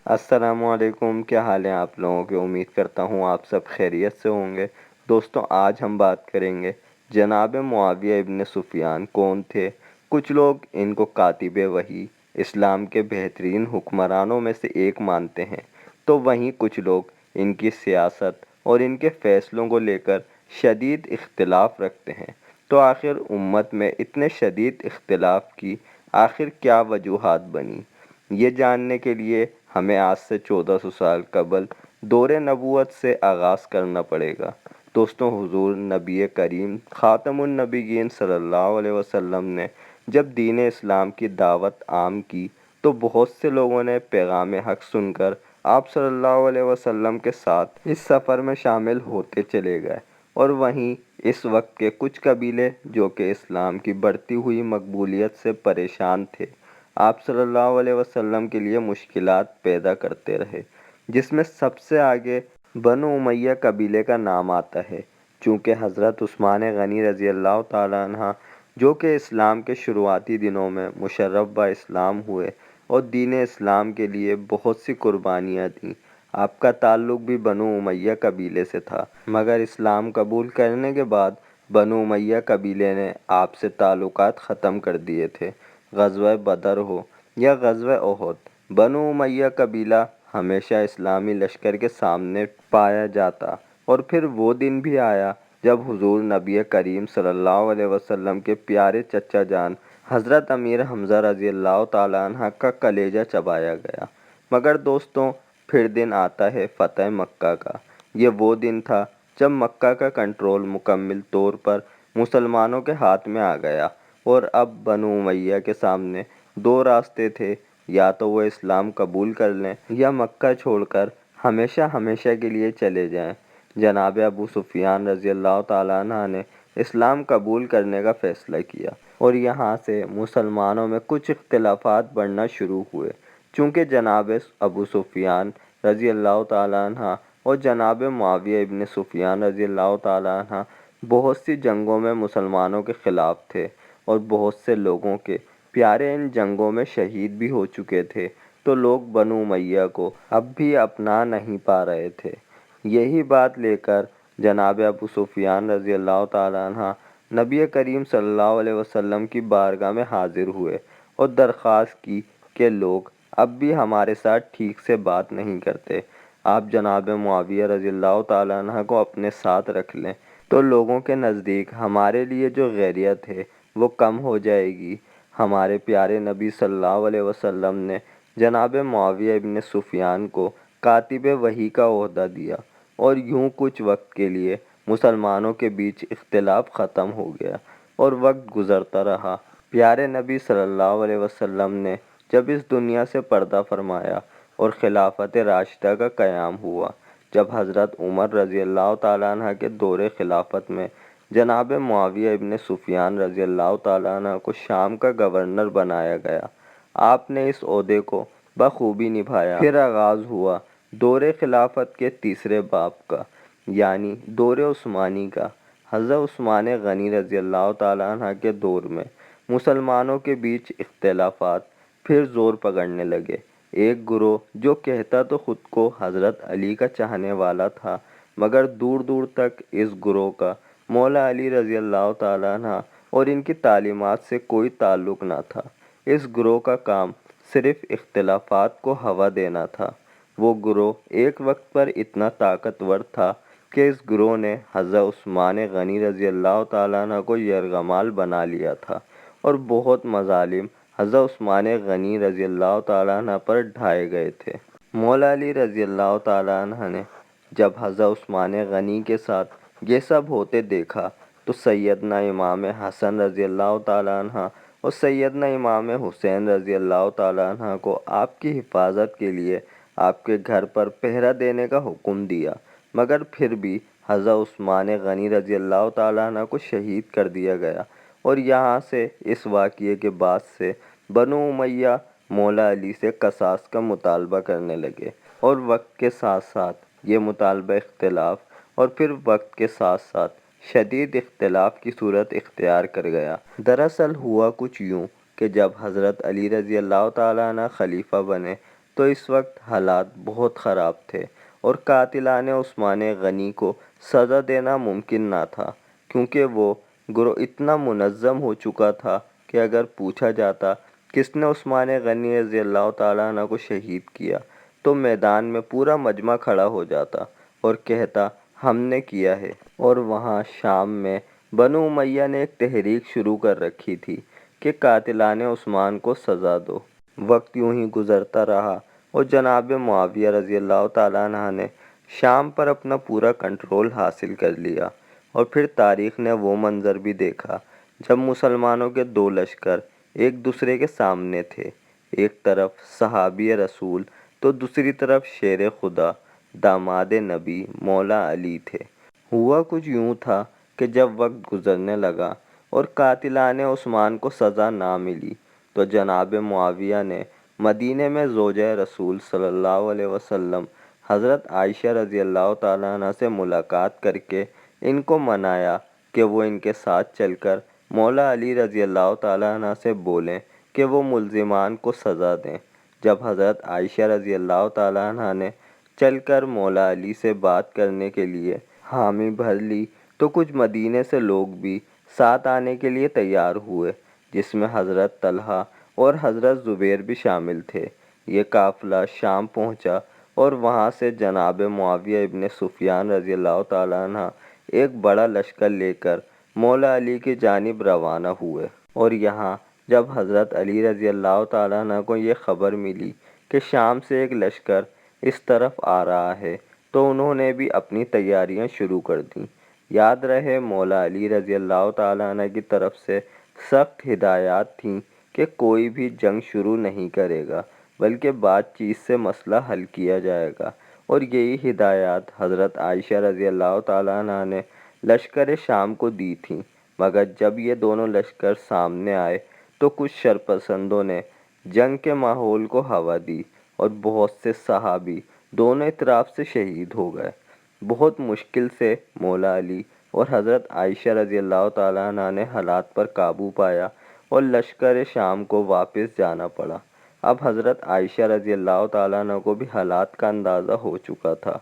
السلام علیکم، کیا حال ہیں آپ لوگوں کی؟ امید کرتا ہوں آپ سب خیریت سے ہوں گے۔ دوستوں، آج ہم بات کریں گے جناب معاویہ ابن سفیان کون تھے۔ کچھ لوگ ان کو کاتب وحی، اسلام کے بہترین حکمرانوں میں سے ایک مانتے ہیں، تو وہیں کچھ لوگ ان کی سیاست اور ان کے فیصلوں کو لے کر شدید اختلاف رکھتے ہیں۔ تو آخر امت میں اتنے شدید اختلاف کی آخر کیا وجوہات بنی؟ یہ جاننے کے لیے ہمیں آج سے 1400 سال قبل دور نبوت سے آغاز کرنا پڑے گا۔ دوستوں، حضور نبی کریم خاتم النبیین صلی اللہ علیہ وسلم نے جب دین اسلام کی دعوت عام کی تو بہت سے لوگوں نے پیغام حق سن کر آپ صلی اللہ علیہ وسلم کے ساتھ اس سفر میں شامل ہوتے چلے گئے، اور وہیں اس وقت کے کچھ قبیلے جو کہ اسلام کی بڑھتی ہوئی مقبولیت سے پریشان تھے، آپ صلی اللہ علیہ وسلم کے لیے مشکلات پیدا کرتے رہے، جس میں سب سے آگے بنو امیہ قبیلے کا نام آتا ہے۔ چونکہ حضرت عثمان غنی رضی اللہ تعالیٰ عنہ جو کہ اسلام کے شروعاتی دنوں میں مشرف با اسلام ہوئے اور دین اسلام کے لیے بہت سی قربانیاں دیں، آپ کا تعلق بھی بنو امیہ قبیلے سے تھا، مگر اسلام قبول کرنے کے بعد بنو امیہ قبیلے نے آپ سے تعلقات ختم کر دیے تھے۔ غزوہ بدر ہو یا غزوہ احد، بنو امیہ قبیلہ ہمیشہ اسلامی لشکر کے سامنے پایا جاتا، اور پھر وہ دن بھی آیا جب حضور نبی کریم صلی اللہ علیہ وسلم کے پیارے چچا جان حضرت امیر حمزہ رضی اللہ تعالیٰ عنہ کا کلیجہ چبایا گیا۔ مگر دوستوں، پھر دن آتا ہے فتح مکہ کا۔ یہ وہ دن تھا جب مکہ کا کنٹرول مکمل طور پر مسلمانوں کے ہاتھ میں آ گیا، اور اب بنو امیہ کے سامنے دو راستے تھے، یا تو وہ اسلام قبول کر لیں یا مکہ چھوڑ کر ہمیشہ ہمیشہ کے لیے چلے جائیں۔ جناب ابو سفیان رضی اللہ تعالیٰ عنہ نے اسلام قبول کرنے کا فیصلہ کیا، اور یہاں سے مسلمانوں میں کچھ اختلافات بڑھنا شروع ہوئے۔ چونکہ جناب ابو سفیان رضی اللہ تعالیٰ عنہ اور جناب معاویہ ابن سفیان رضی اللہ تعالیٰ عنہ بہت سی جنگوں میں مسلمانوں کے خلاف تھے، اور بہت سے لوگوں کے پیارے ان جنگوں میں شہید بھی ہو چکے تھے، تو لوگ بنو امیہ کو اب بھی اپنا نہیں پا رہے تھے۔ یہی بات لے کر جناب ابو سفیان رضی اللہ تعالیٰ عنہ نبی کریم صلی اللہ علیہ وسلم کی بارگاہ میں حاضر ہوئے اور درخواست کی کہ لوگ اب بھی ہمارے ساتھ ٹھیک سے بات نہیں کرتے، آپ جناب معاویہ رضی اللہ تعالیٰ عنہ کو اپنے ساتھ رکھ لیں تو لوگوں کے نزدیک ہمارے لیے جو غیریت ہے وہ کم ہو جائے گی۔ ہمارے پیارے نبی صلی اللہ علیہ وسلم نے جناب معاویہ ابن سفیان کو کاتب وحی کا عہدہ دیا، اور یوں کچھ وقت کے لیے مسلمانوں کے بیچ اختلاف ختم ہو گیا، اور وقت گزرتا رہا۔ پیارے نبی صلی اللہ علیہ وسلم نے جب اس دنیا سے پردہ فرمایا اور خلافت راشدہ کا قیام ہوا، جب حضرت عمر رضی اللہ تعالیٰ عنہ کے دور خلافت میں جناب معاویہ ابن سفیان رضی اللہ تعالیٰ عنہ کو شام کا گورنر بنایا گیا، آپ نے اس عہدے کو بخوبی نبھایا۔ پھر آغاز ہوا دور خلافت کے تیسرے باب کا، یعنی دور عثمانی کا۔ حضرت عثمان غنی رضی اللہ تعالیٰ عنہ کے دور میں مسلمانوں کے بیچ اختلافات پھر زور پکڑنے لگے۔ ایک گروہ جو کہتا تو خود کو حضرت علی کا چاہنے والا تھا، مگر دور دور تک اس گروہ کا مولا علی رضی اللہ تعالیٰ عنہ اور ان کی تعلیمات سے کوئی تعلق نہ تھا۔ اس گروہ کا کام صرف اختلافات کو ہوا دینا تھا۔ وہ گروہ ایک وقت پر اتنا طاقتور تھا کہ اس گروہ نے حضرت عثمان غنی رضی اللہ تعالیٰ عنہ کو یرغمال بنا لیا تھا، اور بہت مظالم حضرت عثمان غنی رضی اللہ تعالیٰ عنہ پر ڈھائے گئے تھے۔ مولا علی رضی اللہ تعالیٰ عنہ نے جب حضرت عثمان غنی کے ساتھ یہ سب ہوتے دیکھا تو سیدنا امام حسن رضی اللہ تعالیٰ عنہ اور سیدنا امام حسین رضی اللہ تعالیٰ عنہ کو آپ کی حفاظت کے لیے آپ کے گھر پر پہرہ دینے کا حکم دیا، مگر پھر بھی حضرت عثمان غنی رضی اللہ تعالیٰ عنہ کو شہید کر دیا گیا، اور یہاں سے اس واقعے کے بعد سے بنو امیہ مولا علی سے قصاص کا مطالبہ کرنے لگے، اور وقت کے ساتھ ساتھ یہ مطالبہ اختلاف اور پھر وقت کے ساتھ ساتھ شدید اختلاف کی صورت اختیار کر گیا۔ دراصل ہوا کچھ یوں کہ جب حضرت علی رضی اللہ تعالیٰ عنہ خلیفہ بنے تو اس وقت حالات بہت خراب تھے اور قاتلان عثمان غنی کو سزا دینا ممکن نہ تھا، کیونکہ وہ گروہ اتنا منظم ہو چکا تھا کہ اگر پوچھا جاتا کس نے عثمان غنی رضی اللہ تعالیٰ عنہ کو شہید کیا تو میدان میں پورا مجمع کھڑا ہو جاتا اور کہتا ہم نے کیا ہے۔ اور وہاں شام میں بنو امیہ نے ایک تحریک شروع کر رکھی تھی کہ قاتلان عثمان کو سزا دو۔ وقت یوں ہی گزرتا رہا اور جناب معاویہ رضی اللہ تعالیٰ عنہ نے شام پر اپنا پورا کنٹرول حاصل کر لیا۔ اور پھر تاریخ نے وہ منظر بھی دیکھا جب مسلمانوں کے دو لشکر ایک دوسرے کے سامنے تھے، ایک طرف صحابی رسول تو دوسری طرف شیر خدا داماد نبی مولا علی تھے۔ ہوا کچھ یوں تھا کہ جب وقت گزرنے لگا اور قاتلان عثمان کو سزا نہ ملی تو جناب معاویہ نے مدینے میں زوجہ رسول صلی اللہ علیہ وسلم حضرت عائشہ رضی اللہ تعالیٰ عنہ سے ملاقات کر کے ان کو منایا کہ وہ ان کے ساتھ چل کر مولا علی رضی اللہ تعالیٰ عنہ سے بولیں کہ وہ ملزمان کو سزا دیں۔ جب حضرت عائشہ رضی اللہ تعالیٰ عنہ نے چل کر مولا علی سے بات کرنے کے لیے حامی بھر لی تو کچھ مدینے سے لوگ بھی ساتھ آنے کے لیے تیار ہوئے، جس میں حضرت طلحہ اور حضرت زبیر بھی شامل تھے۔ یہ قافلہ شام پہنچا اور وہاں سے جناب معاویہ ابن سفیان رضی اللہ تعالیٰ عنہ ایک بڑا لشکر لے کر مولا علی کی جانب روانہ ہوئے۔ اور یہاں جب حضرت علی رضی اللہ تعالیٰ عنہ کو یہ خبر ملی کہ شام سے ایک لشکر اس طرف آ رہا ہے تو انہوں نے بھی اپنی تیاریاں شروع کر دیں۔ یاد رہے مولا علی رضی اللہ تعالیٰ عنہ کی طرف سے سخت ہدایات تھیں کہ کوئی بھی جنگ شروع نہیں کرے گا بلکہ بات چیت سے مسئلہ حل کیا جائے گا، اور یہی ہدایات حضرت عائشہ رضی اللہ تعالیٰ عنہ نے لشکر شام کو دی تھیں۔ مگر جب یہ دونوں لشکر سامنے آئے تو کچھ شرپسندوں نے جنگ کے ماحول کو ہوا دی اور بہت سے صحابی دونوں اطراف سے شہید ہو گئے۔ بہت مشکل سے مولا علی اور حضرت عائشہ رضی اللہ تعالیٰ عنہ نے حالات پر قابو پایا اور لشکر شام کو واپس جانا پڑا۔ اب حضرت عائشہ رضی اللہ تعالیٰ عنہ کو بھی حالات کا اندازہ ہو چکا تھا۔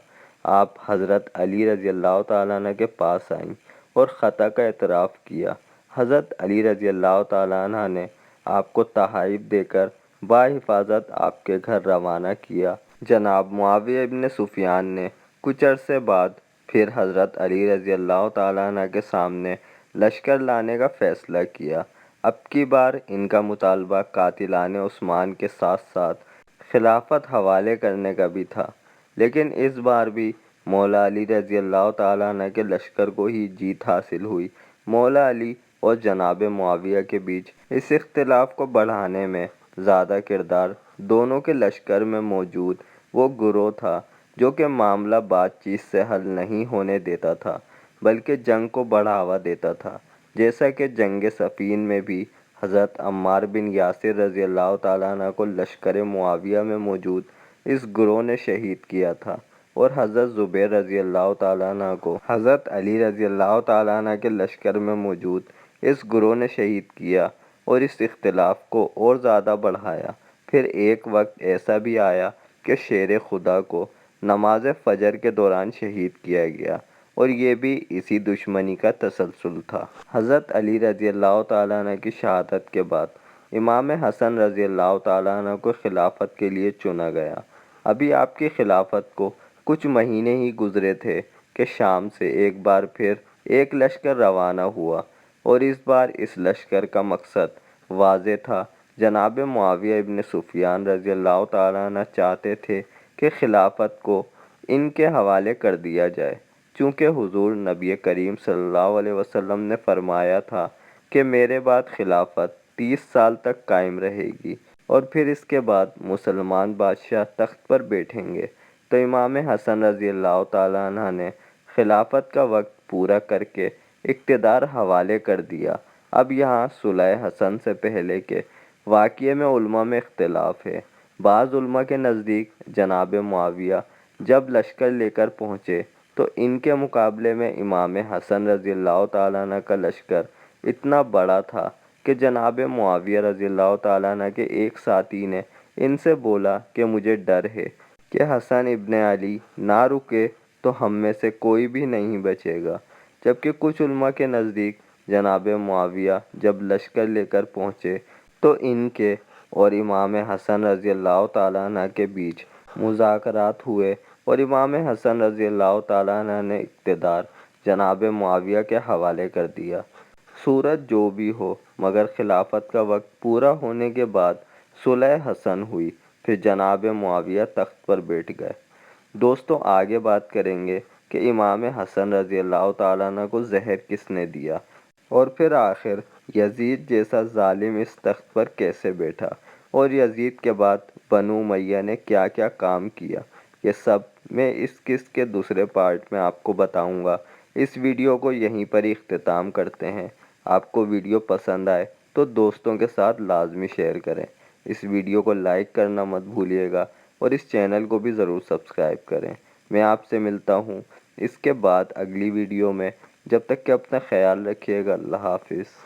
آپ حضرت علی رضی اللہ تعالیٰ عنہ کے پاس آئیں اور خطا کا اعتراف کیا۔ حضرت علی رضی اللہ تعالیٰ عنہ نے آپ کو تحائف دے کر بحفاظت آپ کے گھر روانہ کیا۔ جناب معاویہ ابن سفیان نے کچھ عرصے بعد پھر حضرت علی رضی اللہ تعالیٰ عنہ کے سامنے لشکر لانے کا فیصلہ کیا۔ اب کی بار ان کا مطالبہ قاتلان عثمان کے ساتھ ساتھ خلافت حوالے کرنے کا بھی تھا، لیکن اس بار بھی مولا علی رضی اللہ تعالیٰ عنہ کے لشکر کو ہی جیت حاصل ہوئی۔ مولا علی اور جناب معاویہ کے بیچ اس اختلاف کو بڑھانے میں زیادہ کردار دونوں کے لشکر میں موجود وہ گروہ تھا جو کہ معاملہ بات چیت سے حل نہیں ہونے دیتا تھا بلکہ جنگ کو بڑھاوا دیتا تھا، جیسا کہ جنگ صفین میں بھی حضرت عمار بن یاسر رضی اللہ تعالیٰ عنہ کو لشکر معاویہ میں موجود اس گروہ نے شہید کیا تھا، اور حضرت زبیر رضی اللہ تعالیٰ عنہ کو حضرت علی رضی اللہ تعالیٰ عنہ کے لشکر میں موجود اس گروہ نے شہید کیا اور اس اختلاف کو اور زیادہ بڑھایا۔ پھر ایک وقت ایسا بھی آیا کہ شیر خدا کو نماز فجر کے دوران شہید کیا گیا، اور یہ بھی اسی دشمنی کا تسلسل تھا۔ حضرت علی رضی اللہ تعالیٰ عنہ کی شہادت کے بعد امام حسن رضی اللہ تعالیٰ عنہ کو خلافت کے لیے چنا گیا۔ ابھی آپ کی خلافت کو کچھ مہینے ہی گزرے تھے کہ شام سے ایک بار پھر ایک لشکر روانہ ہوا، اور اس بار اس لشکر کا مقصد واضح تھا۔ جناب معاویہ ابن سفیان رضی اللہ تعالیٰ عنہ چاہتے تھے کہ خلافت کو ان کے حوالے کر دیا جائے، چونکہ حضور نبی کریم صلی اللہ علیہ وسلم نے فرمایا تھا کہ میرے بعد خلافت 30 سال تک قائم رہے گی اور پھر اس کے بعد مسلمان بادشاہ تخت پر بیٹھیں گے۔ تو امام حسن رضی اللہ تعالیٰ عنہ نے خلافت کا وقت پورا کر کے اقتدار حوالے کر دیا۔ اب یہاں صلح حسن سے پہلے کے واقعے میں علماء میں اختلاف ہے۔ بعض علماء کے نزدیک جناب معاویہ جب لشکر لے کر پہنچے تو ان کے مقابلے میں امام حسن رضی اللہ تعالیٰ عنہ کا لشکر اتنا بڑا تھا کہ جناب معاویہ رضی اللہ تعالیٰ عنہ کے ایک ساتھی نے ان سے بولا کہ مجھے ڈر ہے کہ حسن ابن علی نہ رکے تو ہم میں سے کوئی بھی نہیں بچے گا۔ جبکہ کچھ علماء کے نزدیک جناب معاویہ جب لشکر لے کر پہنچے تو ان کے اور امام حسن رضی اللہ تعالیٰ عنہ کے بیچ مذاکرات ہوئے اور امام حسن رضی اللہ تعالیٰ عنہ نے اقتدار جناب معاویہ کے حوالے کر دیا۔ صورت جو بھی ہو مگر خلافت کا وقت پورا ہونے کے بعد صلح حسن ہوئی، پھر جناب معاویہ تخت پر بیٹھ گئے۔ دوستوں آگے بات کریں گے کہ امام حسن رضی اللہ تعالیٰ عنہ کو زہر کس نے دیا اور پھر آخر یزید جیسا ظالم اس تخت پر کیسے بیٹھا، اور یزید کے بعد بنو امیہ نے کیا کیا کام کیا، یہ سب میں اس قسط کے دوسرے پارٹ میں آپ کو بتاؤں گا۔ اس ویڈیو کو یہیں پر ہی اختتام کرتے ہیں۔ آپ کو ویڈیو پسند آئے تو دوستوں کے ساتھ لازمی شیئر کریں۔ اس ویڈیو کو لائک کرنا مت بھولیے گا اور اس چینل کو بھی ضرور سبسکرائب کریں۔ میں آپ سے ملتا ہوں اس کے بعد اگلی ویڈیو میں۔ جب تک کہ اپنا خیال رکھیے گا۔ اللہ حافظ۔